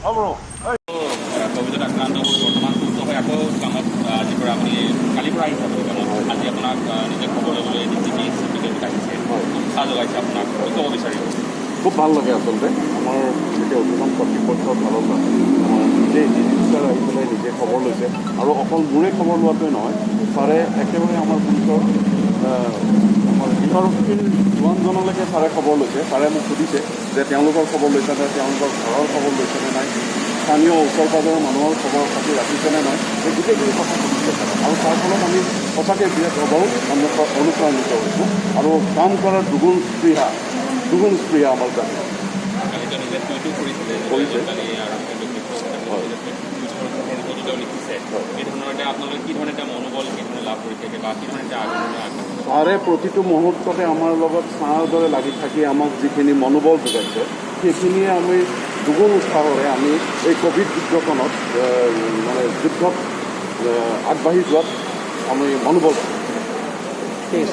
অলপ ক'ভিডত আক্ৰান্ত হৈ বৰ্তমান সুস্থ হৈ আকৌ কামত আজিৰ পৰা আপুনি কালিৰ পৰা আহিছে আপুনি কামত আজি আপোনাক নিজে খবৰ ল'বলৈ ডিচিপি চিপিকে আহিছে উৎসাহ যোগাইছে আপোনাক কি ক'ব বিচাৰিব? খুব ভাল লাগে আচলতে আমাৰ যেতিয়া অভিযান কৰ্তৃপক্ষৰ ফালৰ পৰা আমাৰ নিজে ডিজিটাৰ আহি পেলাই নিজে খবৰ লৈছে আৰু অকল মোৰে খবৰ লোৱাটোৱে নহয়, ছাৰে একেবাৰে আমাৰ পুলিচৰ আমাৰ ইণ্টাৰভিউ জোৱানজনলৈকে ছাৰে খবৰ লৈছে। ছাৰে মোক সুধিছে যে তেওঁলোকৰ খবৰ লৈছেনে, তেওঁলোকৰ ঘৰৰ খবৰ লৈছেনে নাই, স্থানীয় ওচৰ পাজৰৰ মানুহৰ খবৰ খাতি ৰাখিছেনে নাই, এই গোটেইখিনি কথা সুধিছে আৰু তাৰ ফলত আমি সঁচাকৈ বিৰাট অনুপ্ৰাণিত হৈছোঁ আৰু কাম কৰাৰ দুগুণ স্পৃহা আমাৰ কাৰণে কৰিছে। ছাৰে প্ৰতিটো মুহূৰ্ততে আমাৰ লগত ছাঁৰ দৰে লাগি থাকি আমাক যিখিনি মনোবল যোগাইছে সেইখিনিয়ে আমি দুগুণ উৎসাহৰে আমি এই ক'ভিড যুদ্ধখনত মানে যুদ্ধত আগবাঢ়ি যোৱাত আমি মনোবল